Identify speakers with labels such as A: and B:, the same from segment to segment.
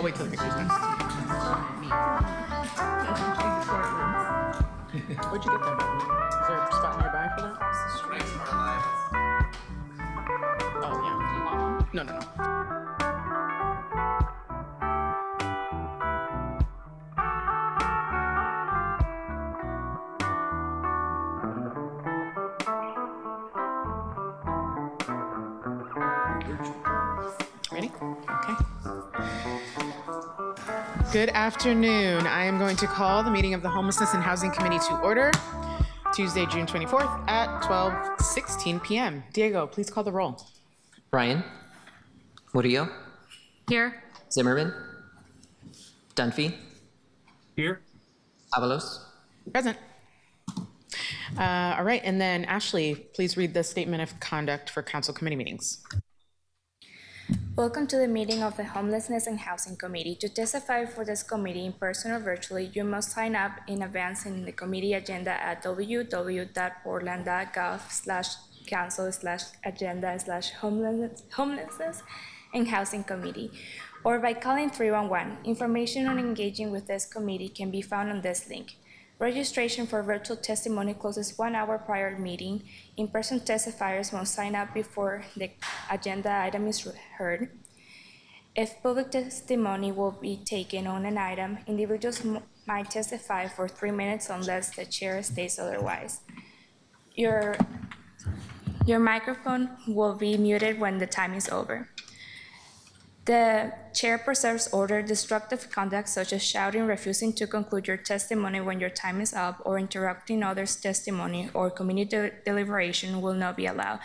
A: I'll wait till the picture's done. Where'd you get them? Is there a spot nearby for that? Oh, yeah. Do you want one? No. Ready? Okay. Good afternoon. I am going to call the meeting of the Homelessness and Housing Committee to order, Tuesday, June 24th at 12:16 p.m. Diego, please call the roll.
B: Ryan? Murillo?
C: Here.
B: Zimmerman? Dunphy?
D: Here.
B: Avalos?
A: Present. All right, and then Ashley, please read the statement of conduct for council committee meetings.
C: Welcome to the meeting of the Homelessness and Housing Committee. To testify for this committee in person or virtually, you must sign up in advance in the committee agenda at www.portland.gov/council/agenda/homelessness and housing committee, or by calling 311. Information on engaging with this committee can be found on this link. Registration for virtual testimony closes 1 hour prior to meeting. In-person testifiers must sign up before the agenda item is heard. If public testimony will be taken on an item, individuals might testify for 3 minutes unless the chair states otherwise. Your microphone will be muted when the time is over. The chair preserves order. Destructive conduct such as shouting, refusing to conclude your testimony when your time is up, or interrupting others' testimony or community deliberation will not be allowed.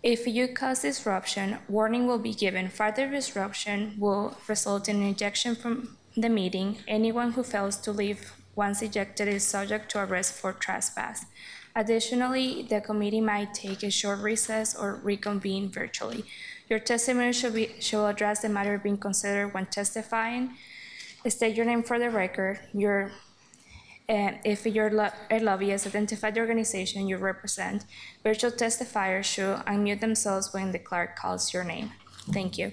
C: If you cause disruption, warning will be given. Further disruption will result in ejection from the meeting. Anyone who fails to leave once ejected is subject to arrest for trespass. Additionally, the committee might take a short recess or reconvene virtually. Your testimony should address the matter being considered when testifying. State your name for the record. If you're a lobbyist, identify the organization you represent. Virtual testifiers should unmute themselves when the clerk calls your name. Thank you.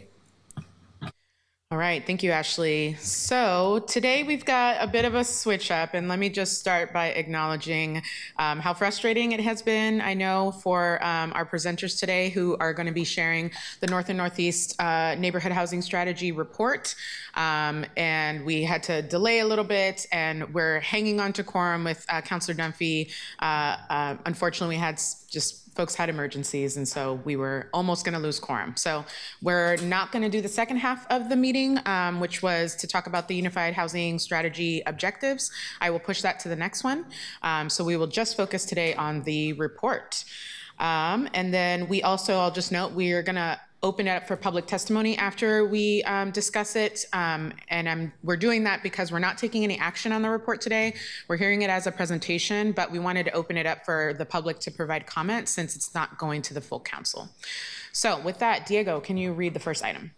A: All right, thank you, Ashley. So today we've got a bit of a switch up, and let me just start by acknowledging how frustrating it has been, I know, for our presenters today who are going to be sharing the North and Northeast Neighborhood Housing Strategy report. And we had to delay a little bit, and we're hanging on to quorum with Councilor Dunphy. Unfortunately, we had folks had emergencies, and so we were almost going to lose quorum. So we're not going to do the second half of the meeting, which was to talk about the Unified Housing Strategy objectives. I will push that to the next one. So we will just focus today on the report. And then I'll just note, we are going to open it up for public testimony after we discuss it. We're doing that because we're not taking any action on the report today. We're hearing it as a presentation, but we wanted to open it up for the public to provide comments since it's not going to the full council. So with that, Diego, can you read the first item?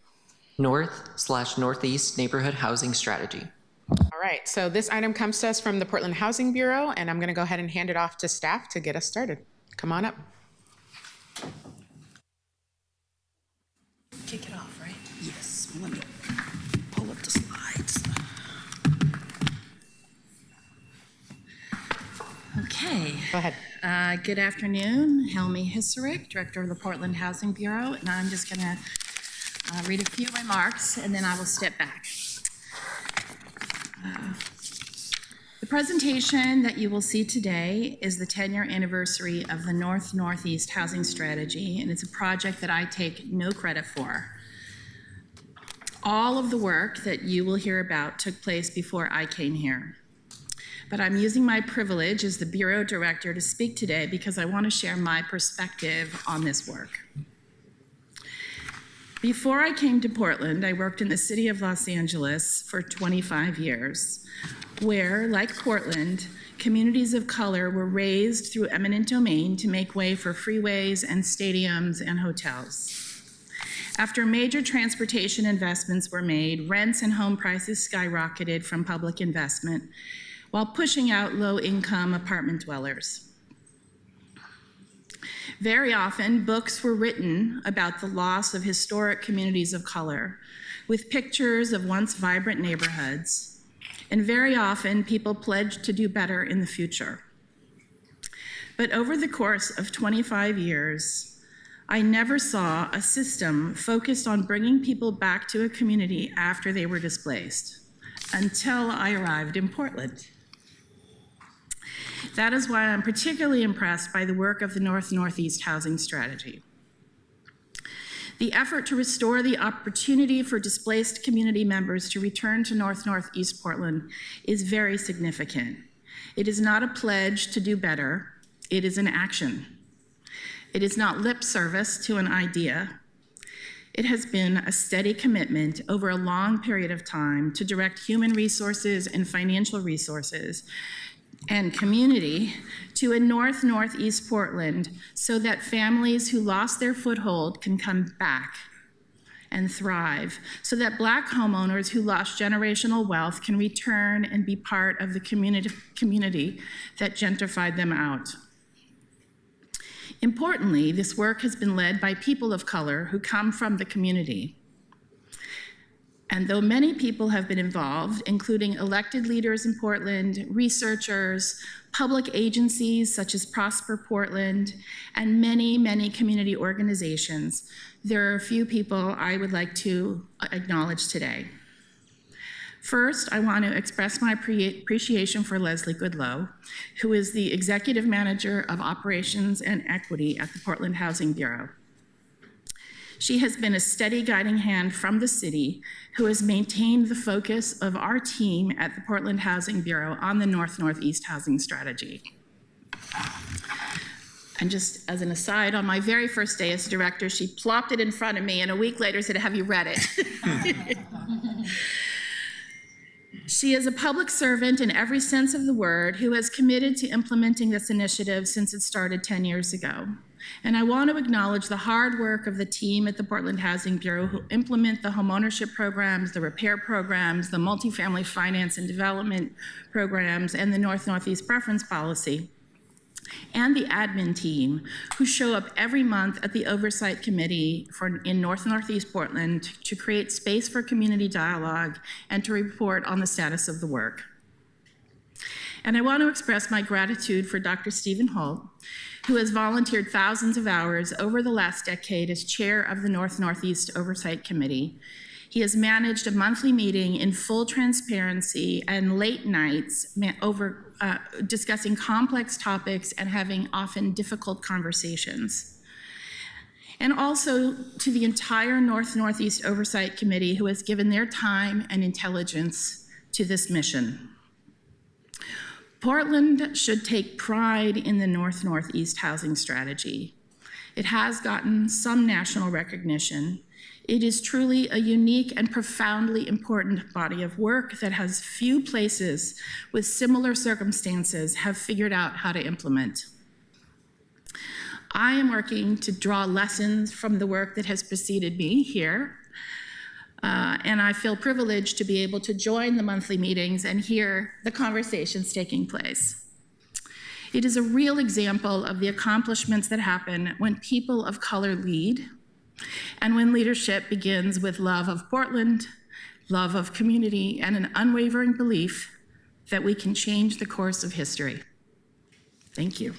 B: North/Northeast Neighborhood Housing Strategy.
A: All right, so this item comes to us from the Portland Housing Bureau, and I'm going to go ahead and hand it off to staff to get us started. Come on up.
E: Kick it off, right? Yes. Let me pull up the slides. Okay.
A: Go ahead.
E: Good afternoon. Helmi Hisarick, Director of the Portland Housing Bureau, and I'm just going to read a few remarks, and then I will step back. The presentation that you will see today is the 10-year anniversary of the North-Northeast Housing Strategy, and it's a project that I take no credit for. All of the work that you will hear about took place before I came here. But I'm using my privilege as the Bureau Director to speak today because I want to share my perspective on this work. Before I came to Portland, I worked in the city of Los Angeles for 25 years, where, like Portland, communities of color were raised through eminent domain to make way for freeways and stadiums and hotels. After major transportation investments were made, rents and home prices skyrocketed from public investment, while pushing out low-income apartment dwellers. Very often, books were written about the loss of historic communities of color, with pictures of once vibrant neighborhoods. And very often, people pledged to do better in the future. But over the course of 25 years, I never saw a system focused on bringing people back to a community after they were displaced, until I arrived in Portland. That is why I'm particularly impressed by the work of the North-Northeast Housing Strategy. The effort to restore the opportunity for displaced community members to return to North-Northeast Portland is very significant. It is not a pledge to do better, it is an action. It is not lip service to an idea. It has been a steady commitment over a long period of time to direct human resources and financial resources and community to a North-Northeast Portland so that families who lost their foothold can come back and thrive, so that Black homeowners who lost generational wealth can return and be part of the community that gentrified them out. Importantly, this work has been led by people of color who come from the community. And though many people have been involved, including elected leaders in Portland, researchers, public agencies such as Prosper Portland, and many, many community organizations, there are a few people I would like to acknowledge today. First, I want to express my appreciation for Leslie Goodlow, who is the Executive Manager of Operations and Equity at the Portland Housing Bureau. She has been a steady guiding hand from the city who has maintained the focus of our team at the Portland Housing Bureau on the North-Northeast Housing Strategy. And just as an aside, on my very first day as director, she plopped it in front of me and a week later said, "Have you read it?" She is a public servant in every sense of the word who has committed to implementing this initiative since it started 10 years ago. And I want to acknowledge the hard work of the team at the Portland Housing Bureau who implement the homeownership programs, the repair programs, the multifamily finance and development programs, and the North-Northeast preference policy, and the admin team who show up every month at the Oversight Committee in North-Northeast Portland to create space for community dialogue and to report on the status of the work. And I want to express my gratitude for Dr. Stephen Holt, who has volunteered thousands of hours over the last decade as chair of the North-Northeast Oversight Committee. He has managed a monthly meeting in full transparency and late nights discussing complex topics and having often difficult conversations. And also to the entire North-Northeast Oversight Committee who has given their time and intelligence to this mission. Portland should take pride in the North-Northeast Housing Strategy. It has gotten some national recognition. It is truly a unique and profoundly important body of work that has few places with similar circumstances have figured out how to implement. I am working to draw lessons from the work that has preceded me here, and I feel privileged to be able to join the monthly meetings and hear the conversations taking place. It is a real example of the accomplishments that happen when people of color lead, and when leadership begins with love of Portland, love of community, and an unwavering belief that we can change the course of history. Thank you.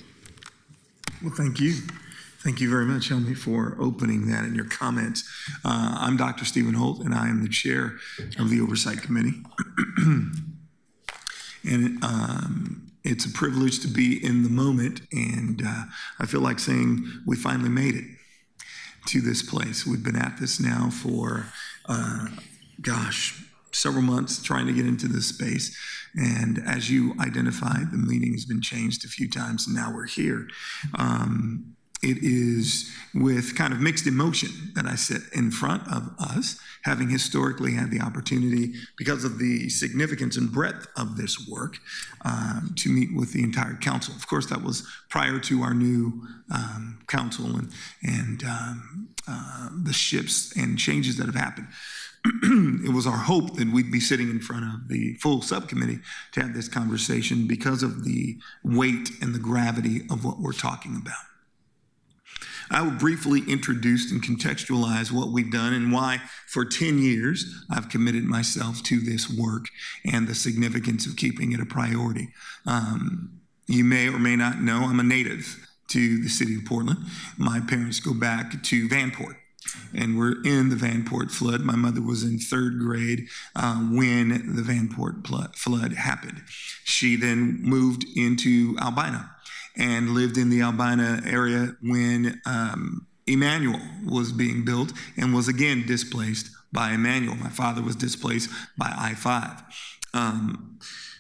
D: Well, thank you. Thank you very much, Helmi, for opening that in your comments. I'm Dr. Stephen Holt, and I am the chair of the Oversight Committee. And it's a privilege to be in the moment, and I feel like saying we finally made it to this place. We've been at this now for, several months trying to get into this space. And as you identified, the meeting has been changed a few times, and now we're here. It is with kind of mixed emotion that I sit in front of us, having historically had the opportunity, because of the significance and breadth of this work, to meet with the entire council. Of course, that was prior to our new council and the shifts and changes that have happened. It was our hope that we'd be sitting in front of the full subcommittee to have this conversation because of the weight and the gravity of what we're talking about. I will briefly introduce and contextualize what we've done and why for 10 years I've committed myself to this work and the significance of keeping it a priority. You may or may not know I'm a native to the city of Portland. My parents go back to Vanport, and we're in the Vanport flood. My mother was in third grade when the Vanport flood happened. She then moved into Albina and lived in the Albina area when Emmanuel was being built and was again displaced by Emmanuel. My father was displaced by I-5.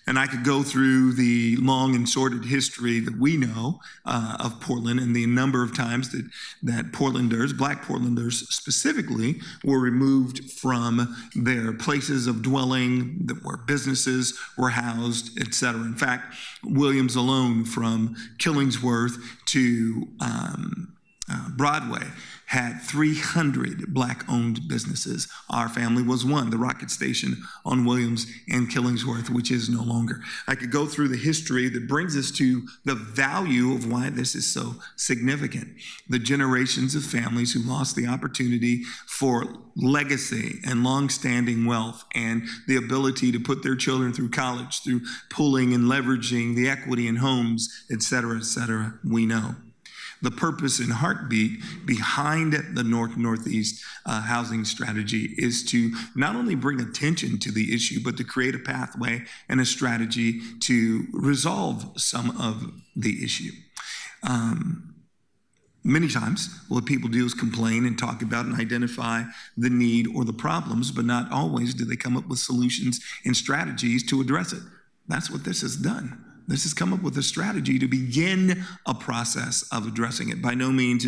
D: And I could go through the long and sordid history that we know of Portland and the number of times that Portlanders, Black Portlanders specifically, were removed from their places of dwelling, where businesses were housed, et cetera. In fact, Williams alone, from Killingsworth to Broadway, had 300 Black-owned businesses. Our family was one, the Rocket Station on Williams and Killingsworth, which is no longer. I could go through the history that brings us to the value of why this is so significant. The generations of families who lost the opportunity for legacy and long-standing wealth and the ability to put their children through college, through pooling and leveraging the equity in homes, et cetera, we know. The purpose and heartbeat behind the North-Northeast housing strategy is to not only bring attention to the issue, but to create a pathway and a strategy to resolve some of the issue. Many times, what people do is complain and talk about and identify the need or the problems, but not always do they come up with solutions and strategies to address it. That's what this has done. This has come up with a strategy to begin a process of addressing it. By no means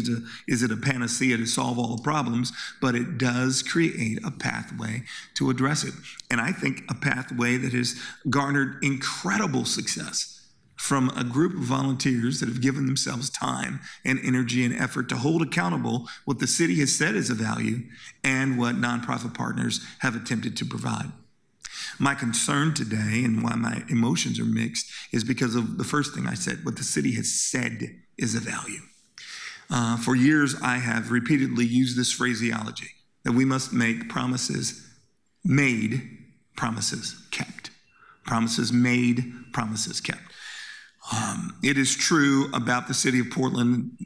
D: is it a panacea to solve all the problems, but it does create a pathway to address it. And I think a pathway that has garnered incredible success from a group of volunteers that have given themselves time and energy and effort to hold accountable what the city has said is a value and what nonprofit partners have attempted to provide. My concern today and why my emotions are mixed is because of the first thing I said, what the city has said is a value. For years, I have repeatedly used this phraseology that we must make promises made, promises kept. Promises made, promises kept. It is true about the city of Portland.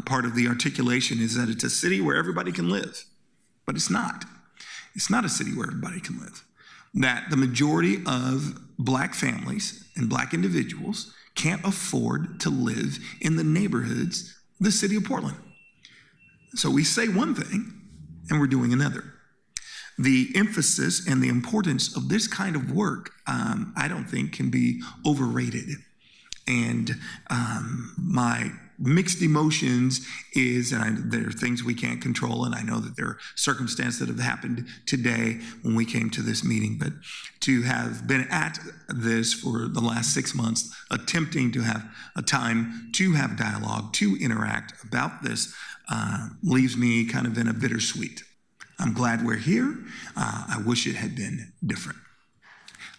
D: Part of the articulation is that it's a city where everybody can live, but it's not. It's not a city where everybody can live. That the majority of Black families and Black individuals can't afford to live in the neighborhoods of the city of Portland. So we say one thing and we're doing another. The emphasis and the importance of this kind of work, I don't think can be overrated. And my mixed emotions is, and there are things we can't control, and I know that there are circumstances that have happened today when we came to this meeting, but to have been at this for the last 6 months, attempting to have a time to have dialogue, to interact about this, leaves me kind of in a bittersweet. I'm glad we're here. I wish it had been different.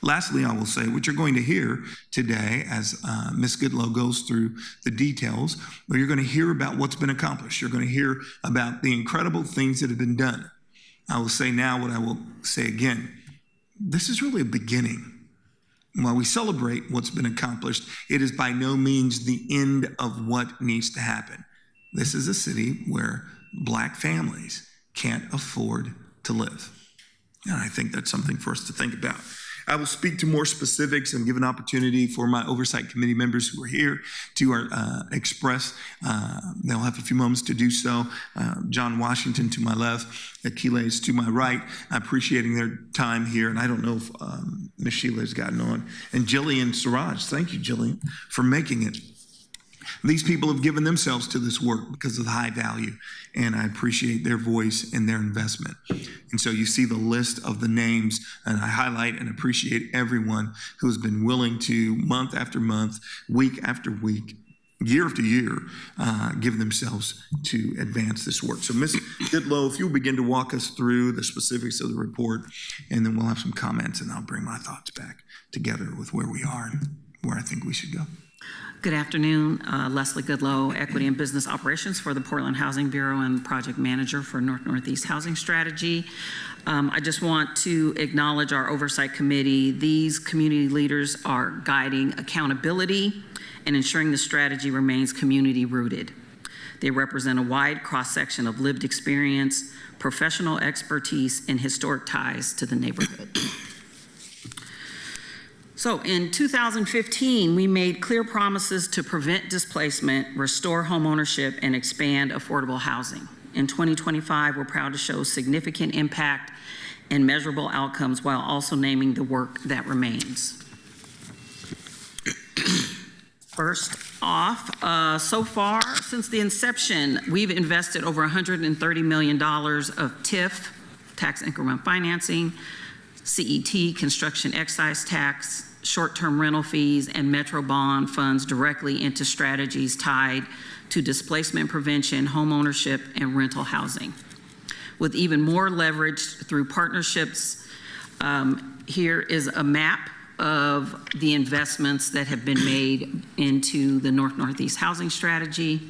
D: Lastly, I will say what you're going to hear today as Ms. Goodlow goes through the details, where you're going to hear about what's been accomplished. You're going to hear about the incredible things that have been done. I will say now what I will say again. This is really a beginning. While we celebrate what's been accomplished, it is by no means the end of what needs to happen. This is a city where Black families can't afford to live. And I think that's something for us to think about. I will speak to more specifics and give an opportunity for my oversight committee members who are here to express. They'll have a few moments to do so. John Washington to my left, Achilles to my right, appreciating their time here. And I don't know if Ms. Sheila has gotten on. And Jillian Siraj, thank you, Jillian, for making it. These people have given themselves to this work because of the high value, and I appreciate their voice and their investment. And so you see the list of the names, and I highlight and appreciate everyone who has been willing to, month after month, week after week, year after year, give themselves to advance this work. So Ms. Goodlow, if you'll begin to walk us through the specifics of the report, and then we'll have some comments, and I'll bring my thoughts back together with where we are and where I think we should go.
F: Good afternoon. Leslie Goodlow, Equity and Business Operations for the Portland Housing Bureau and Project Manager for North-Northeast Housing Strategy. I just want to acknowledge our Oversight Committee. These community leaders are guiding accountability and ensuring the strategy remains community rooted. They represent a wide cross-section of lived experience, professional expertise, and historic ties to the neighborhood. So in 2015, we made clear promises to prevent displacement, restore homeownership, and expand affordable housing. In 2025, we're proud to show significant impact and measurable outcomes while also naming the work that remains. First off, so far, since the inception, we've invested over $130 million of TIF, tax increment financing, CET, construction excise tax, short-term rental fees, and Metro bond funds directly into strategies tied to displacement prevention, home ownership, and rental housing. With even more leverage through partnerships, here is a map of the investments that have been made into the North-Northeast housing strategy.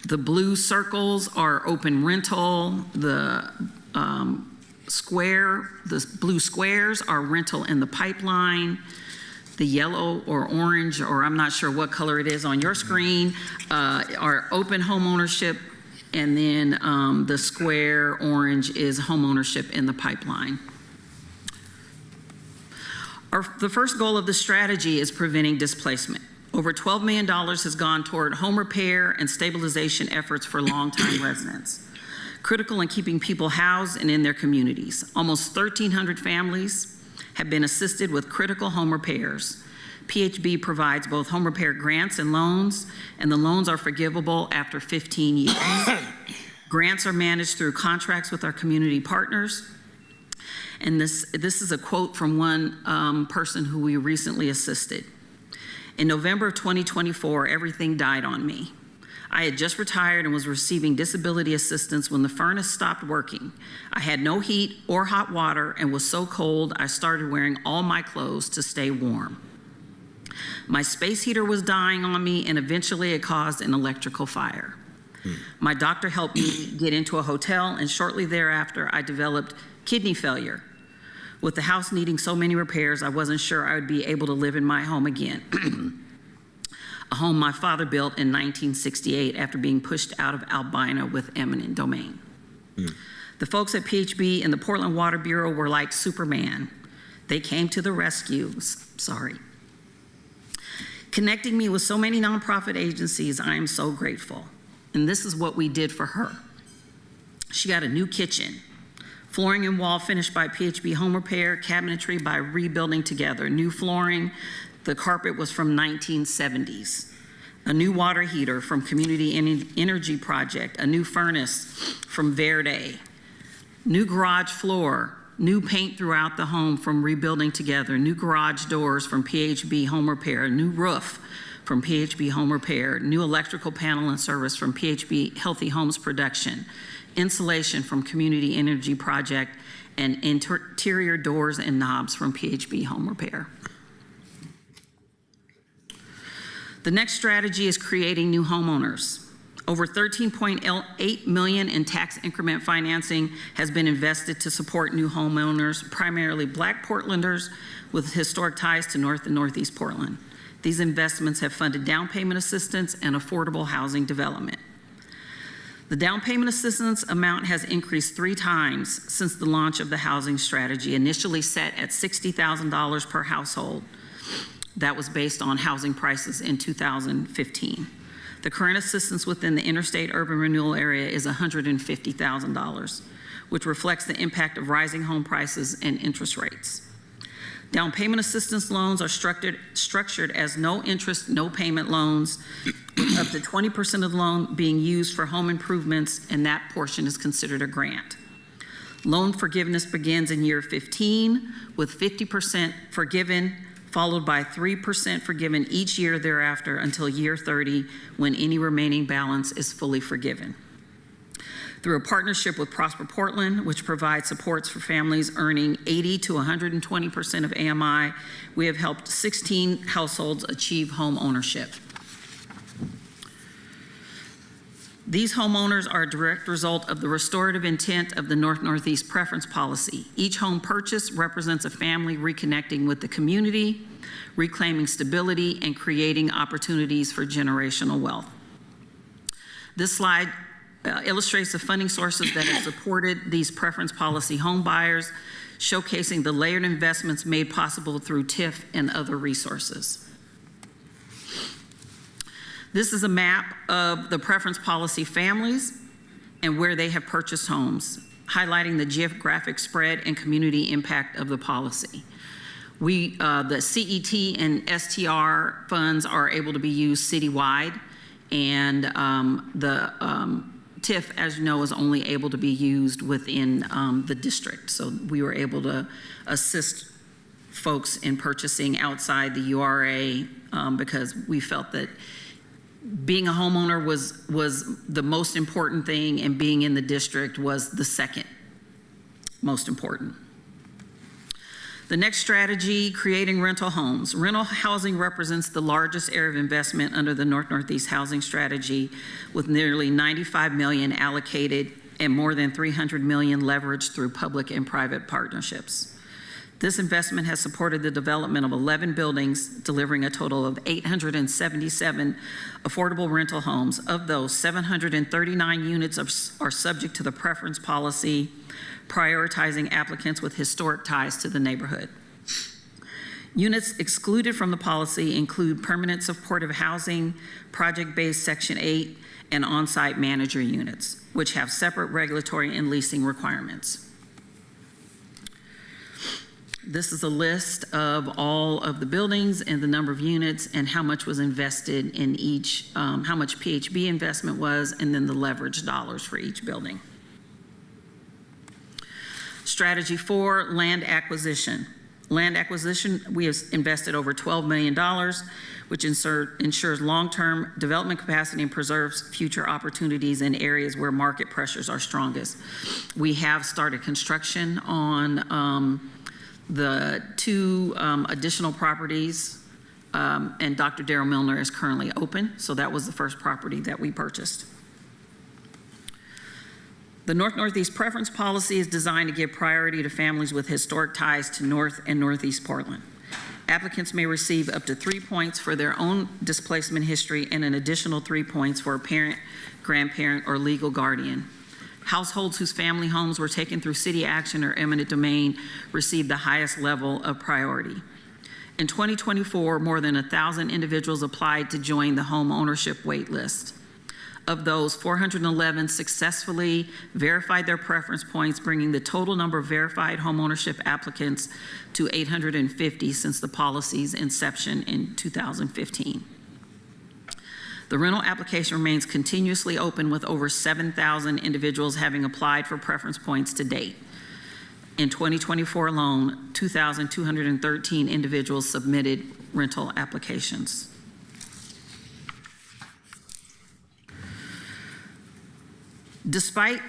F: The blue circles are open rental. The blue squares are rental in the pipeline. The yellow or orange, or I'm not sure what color it is on your screen, are open home ownership, and then the square orange is home ownership in the pipeline. The first goal of the strategy is preventing displacement. Over $12 million has gone toward home repair and stabilization efforts for longtime residents, critical in keeping people housed and in their communities. Almost 1,300 families have been assisted with critical home repairs. PHB provides both home repair grants and loans, and the loans are forgivable after 15 years. Grants are managed through contracts with our community partners. And this is a quote from one person who we recently assisted. In November of 2024, everything died on me. I had just retired and was receiving disability assistance when the furnace stopped working. I had no heat or hot water and was so cold I started wearing all my clothes to stay warm. My space heater was dying on me and eventually it caused an electrical fire. My doctor helped me get into a hotel, and shortly thereafter I developed kidney failure. With the house needing so many repairs, I wasn't sure I would be able to live in my home again. A home my father built in 1968 after being pushed out of Albina with eminent domain. The folks at PHB and the Portland Water Bureau were like Superman. They came to the rescue, connecting me with so many nonprofit agencies. I am so grateful. And this is what we did for her. She got a new kitchen, flooring and wall finished by PHB Home Repair, cabinetry by Rebuilding Together, new flooring. The carpet was from 1970s. A new water heater from Community Energy Project, a new furnace from Verde, new garage floor, new paint throughout the home from Rebuilding Together, new garage doors from PHB Home Repair, new roof from PHB Home Repair, new electrical panel and service from PHB Healthy Homes Production, insulation from Community Energy Project, and interior doors and knobs from PHB Home Repair. The next strategy is creating new homeowners. Over $13.8 million in tax increment financing has been invested to support new homeowners, primarily Black Portlanders with historic ties to North and Northeast Portland. These investments have funded down payment assistance and affordable housing development. The down payment assistance amount has increased 3 times since the launch of the housing strategy, initially set at $60,000 per household. That was based on housing prices in 2015. The current assistance within the interstate urban renewal area is $150,000, which reflects the impact of rising home prices and interest rates. Down payment assistance loans are structured as no interest, no payment loans, with up to 20% of the loan being used for home improvements, and that portion is considered a grant. Loan forgiveness begins in year 15, with 50% forgiven, followed by 3% forgiven each year thereafter until year 30, when any remaining balance is fully forgiven. Through a partnership with Prosper Portland, which provides supports for families earning 80 to 120% of AMI, we have helped 16 households achieve home ownership. These homeowners are a direct result of the restorative intent of the North-Northeast Preference Policy. Each home purchase represents a family reconnecting with the community, reclaiming stability, and creating opportunities for generational wealth. This slide illustrates the funding sources that have supported these preference policy home buyers, showcasing the layered investments made possible through TIF and other resources. This is a map of the preference policy families and where they have purchased homes, highlighting the geographic spread and community impact of the policy. The CET and STR funds are able to be used citywide, and the TIF, as you know, is only able to be used within the district. So we were able to assist folks in purchasing outside the URA because we felt that being a homeowner was the most important thing, and being in the district was the second most important. The next strategy, creating rental homes. Rental housing represents the largest area of investment under the North-Northeast Housing Strategy, with nearly $95 million allocated and more than $300 million leveraged through public and private partnerships. This investment has supported the development of 11 buildings, delivering a total of 877 affordable rental homes. Of those, 739 units are subject to the preference policy, prioritizing applicants with historic ties to the neighborhood. Units excluded from the policy include permanent supportive housing, project-based Section 8, and on-site manager units, which have separate regulatory and leasing requirements. This is a list of all of the buildings and the number of units and how much was invested in each, how much PHB investment was, and then the leverage dollars for each building. Strategy 4, land acquisition. Land acquisition, we have invested over $12 million, which ensures long-term development capacity and preserves future opportunities in areas where market pressures are strongest. We have started construction on the 2 additional properties, and Dr. Darrell Milner is currently open, so that was the first property that we purchased. The North-Northeast Preference Policy is designed to give priority to families with historic ties to North and Northeast Portland. Applicants may receive up to 3 points for their own displacement history and an additional 3 points for a parent, grandparent, or legal guardian. Households whose family homes were taken through city action or eminent domain received the highest level of priority. In 2024, more than 1,000 individuals applied to join the home ownership wait list. Of those, 411 successfully verified their preference points, bringing the total number of verified homeownership applicants to 850 since the policy's inception in 2015. The rental application remains continuously open, with over 7,000 individuals having applied for preference points to date. In 2024 alone, 2,213 individuals submitted rental applications. Despite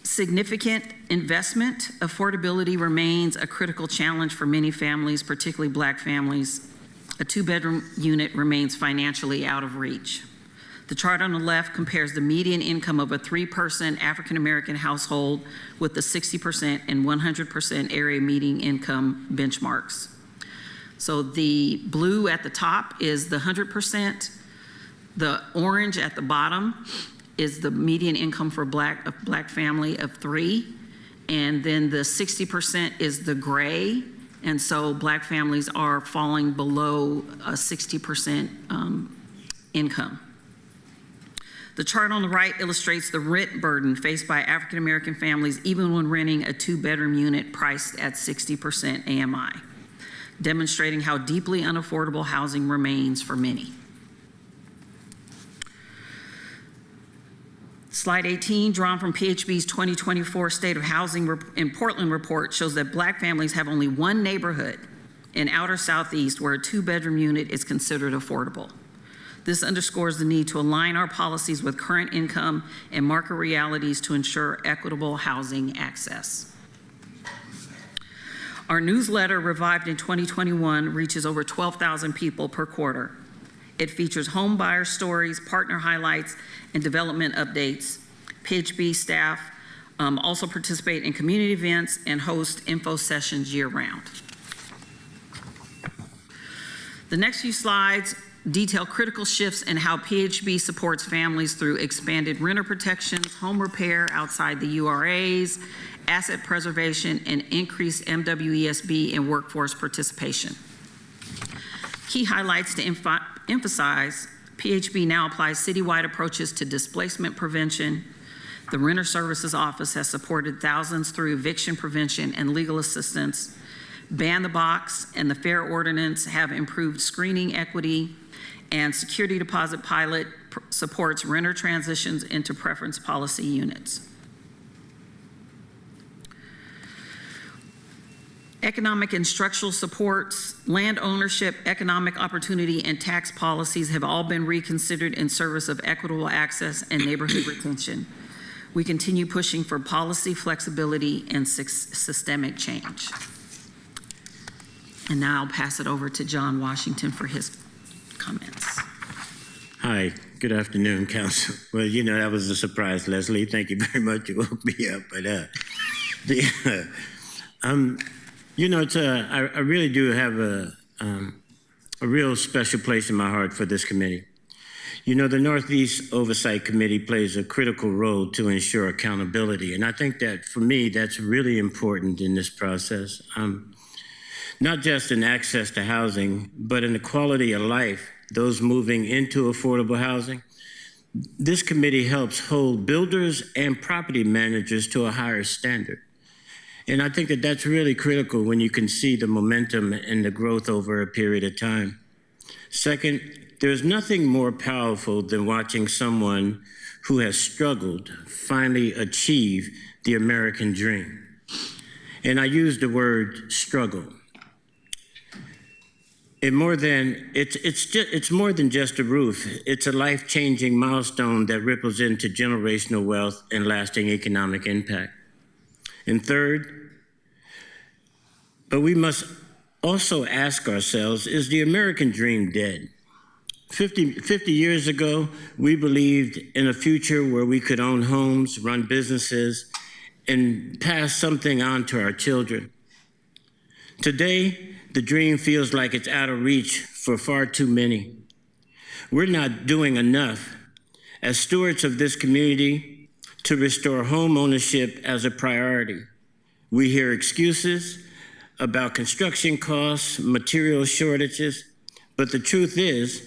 F: significant investment, affordability remains a critical challenge for many families, particularly Black families. A 2-bedroom unit remains financially out of reach. The chart on the left compares the median income of a 3-person African-American household with the 60% and 100% area median income benchmarks. So the blue at the top is the 100%, the orange at the bottom is the median income for a black family of 3, and then the 60% is the gray, and so Black families are falling below a 60% income. The chart on the right illustrates the rent burden faced by African American families even when renting a 2-bedroom unit priced at 60% AMI, demonstrating how deeply unaffordable housing remains for many. Slide 18, drawn from PHB's 2024 State of Housing in Portland report, shows that Black families have only one neighborhood in outer Southeast where a 2-bedroom unit is considered affordable. This underscores the need to align our policies with current income and market realities to ensure equitable housing access. Our newsletter, revived in 2021, reaches over 12,000 people per quarter. It features home buyer stories, partner highlights, and development updates. PHB staff also participate in community events and host info sessions year-round. The next few slides detail critical shifts in how PHB supports families through expanded renter protections, home repair outside the URAs, asset preservation, and increased MWESB and workforce participation. Key highlights to emphasize: PHB now applies citywide approaches to displacement prevention. The Renter Services Office has supported thousands through eviction prevention and legal assistance. Ban the Box and the Fair Ordinance have improved screening equity, and Security Deposit Pilot supports renter transitions into preference policy units. Economic and structural supports, land ownership, economic opportunity, and tax policies have all been reconsidered in service of equitable access and neighborhood retention. We continue pushing for policy flexibility and systemic change. And now I'll pass it over to John Washington for his comments.
G: Hi, good afternoon, Council. Well, you know, that was a surprise, Leslie. Thank you very much. You woke me up. But you know, I really do have a real special place in my heart for this committee. You know, the Northeast Oversight Committee plays a critical role to ensure accountability, and I think that for me, that's really important in this process. Not just in access to housing, but in the quality of life, those moving into affordable housing. This committee helps hold builders and property managers to a higher standard. And I think that that's really critical when you can see the momentum and the growth over a period of time. Second, there's nothing more powerful than watching someone who has struggled finally achieve the American dream. And I use the word struggle. It's more than just a roof. It's a life-changing milestone that ripples into generational wealth and lasting economic impact. And third, but we must also ask ourselves, is the American dream dead? 50 years ago, we believed in a future where we could own homes, run businesses, and pass something on to our children. Today, the dream feels like it's out of reach for far too many. We're not doing enough as stewards of this community to restore home ownership as a priority. We hear excuses about construction costs, material shortages, but the truth is,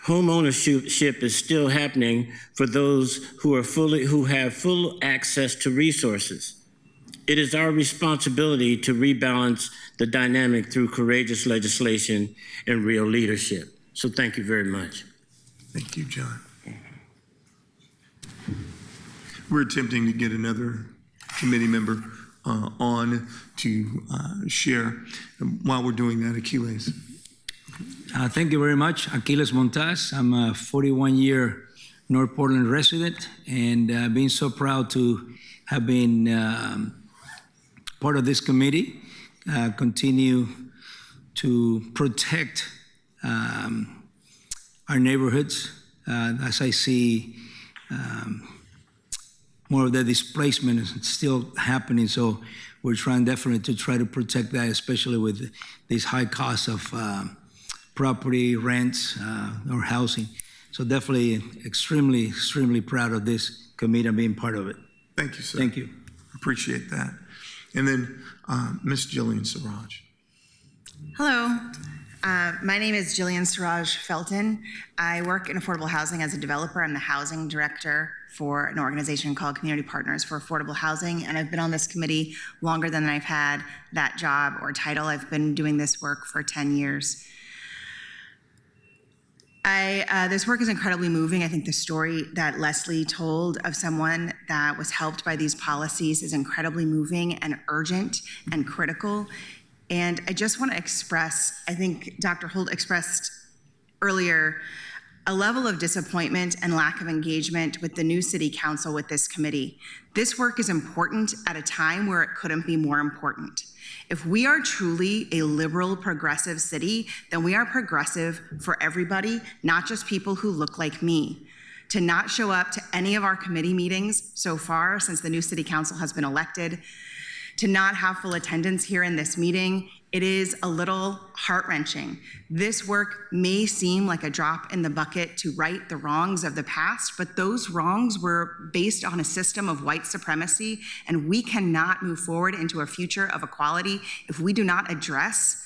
G: home ownership is still happening for those who have full access to resources. It is our responsibility to rebalance the dynamic through courageous legislation and real leadership. So thank you very much.
D: Thank you, John. We're attempting to get another committee member on to share. While we're doing that, Achilles.
H: Thank you very much. Achilles Montaz. I'm a 41-year North Portland resident, and being so proud to have been part of this committee, continue to protect our neighborhoods as I see more of the displacement is still happening. So we're trying definitely to try to protect that, especially with these high costs of property, rents, or housing. So definitely extremely, extremely proud of this committee and being part of it.
D: Thank you, sir.
H: Thank you.
D: Appreciate that. And then Ms. Jillian Siraj.
I: Hello. My name is Jillian Siraj Felton. I work in affordable housing as a developer. I'm the housing director for an organization called Community Partners for Affordable Housing, and I've been on this committee longer than I've had that job or title. I've been doing this work for 10 years. This work is incredibly moving. I think the story that Leslie told of someone that was helped by these policies is incredibly moving and urgent and critical. And I just want to express, I think Dr. Holt expressed earlier, a level of disappointment and lack of engagement with the new city council with this committee. This work is important at a time where it couldn't be more important. If we are truly a liberal, progressive city, then we are progressive for everybody, not just people who look like me. To not show up to any of our committee meetings so far since the new city council has been elected, to not have full attendance here in this meeting, it is a little heart-wrenching. This work may seem like a drop in the bucket to right the wrongs of the past, but those wrongs were based on a system of white supremacy, and we cannot move forward into a future of equality if we do not address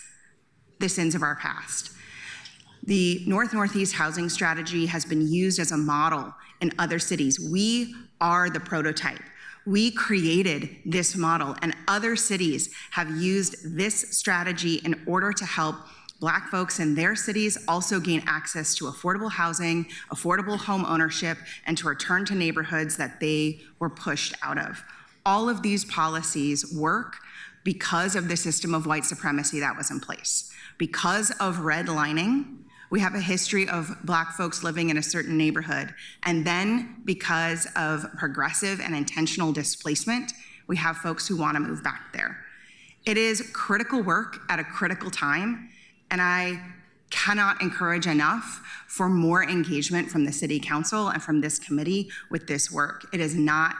I: the sins of our past. The North-Northeast housing strategy has been used as a model in other cities. We are the prototype. We created this model, and other cities have used this strategy in order to help Black folks in their cities also gain access to affordable housing, affordable home ownership, and to return to neighborhoods that they were pushed out of. All of these policies work because of the system of white supremacy that was in place. Because of redlining, we have a history of Black folks living in a certain neighborhood. And then because of progressive and intentional displacement, we have folks who want to move back there. It is critical work at a critical time, and I cannot encourage enough for more engagement from the City Council and from this committee with this work. It is not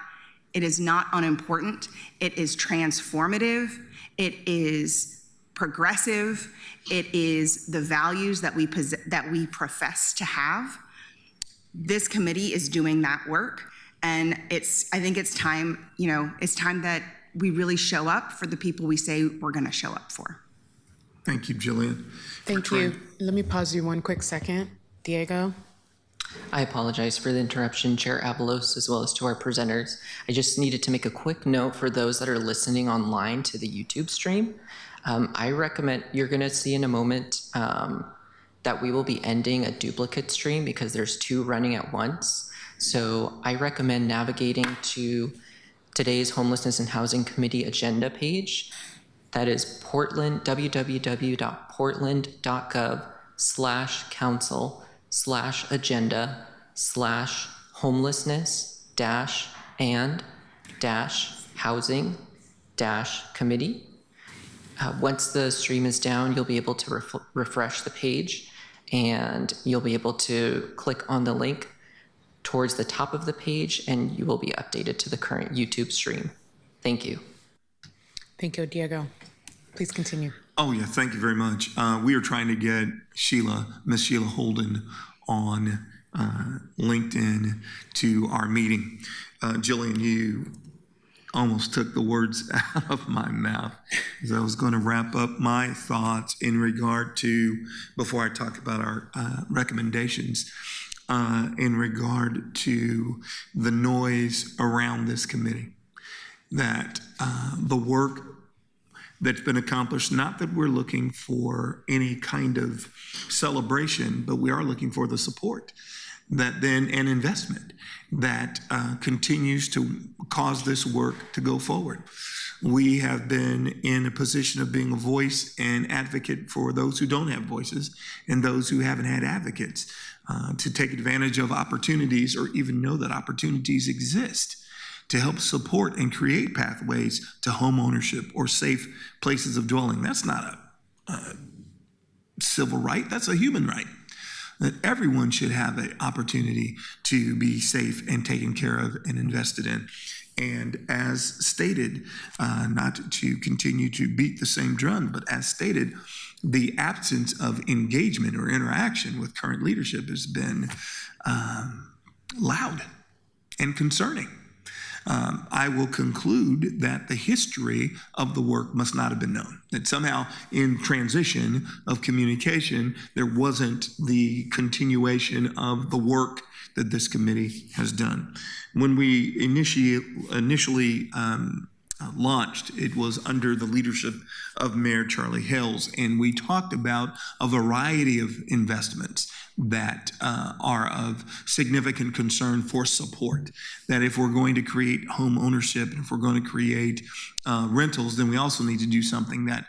I: unimportant. It is transformative. It is progressive. It is the values that we profess to have. This committee is doing that work, and I think it's time, it's time that we really show up for the people we say we're going to show up for.
D: Thank you, Jillian.
A: Thank you. Let me pause you one quick second. Diego?
B: I apologize for the interruption, Chair Avalos, as well as to our presenters. I just needed to make a quick note for those that are listening online to the YouTube stream. I recommend, you're going to see in a moment that we will be ending a duplicate stream because there's two running at once. So I recommend navigating to today's Homelessness and Housing Committee agenda page. That is portland.www.portland.gov/council/agenda/housing-committee. Once the stream is down, you'll be able to refresh the page, and you'll be able to click on the link towards the top of the page, and you will be updated to the current YouTube stream. Thank you.
A: Thank you, Diego. Please continue.
D: Oh, yeah, thank you very much. We are trying to get Miss Sheila Holden on LinkedIn to our meeting. Jillian, you almost took the words out of my mouth as I was going to wrap up my thoughts in regard to, before I talk about our recommendations, in regard to the noise around this committee, that the work that's been accomplished, not that we're looking for any kind of celebration, but we are looking for the support that then an investment that continues to cause this work to go forward. We have been in a position of being a voice and advocate for those who don't have voices and those who haven't had advocates to take advantage of opportunities or even know that opportunities exist to help support and create pathways to home ownership or safe places of dwelling. That's not a civil right, that's a human right. That everyone should have an opportunity to be safe and taken care of and invested in. And as stated, not to continue to beat the same drum, but as stated, the absence of engagement or interaction with current leadership has been loud and concerning. I will conclude that the history of the work must not have been known, that somehow in transition of communication, there wasn't the continuation of the work that this committee has done. When we initially launched, it was under the leadership of Mayor Charlie Hales, and we talked about a variety of investments that are of significant concern for support. That if we're going to create home ownership, and if we're going to create rentals, then we also need to do something that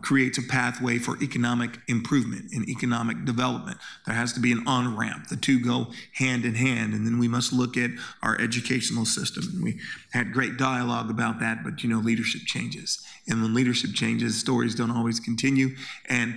D: creates a pathway for economic improvement and economic development. There has to be an on-ramp. The two go hand in hand, and then we must look at our educational system. And we had great dialogue about that, but leadership changes. And when leadership changes, stories don't always continue, and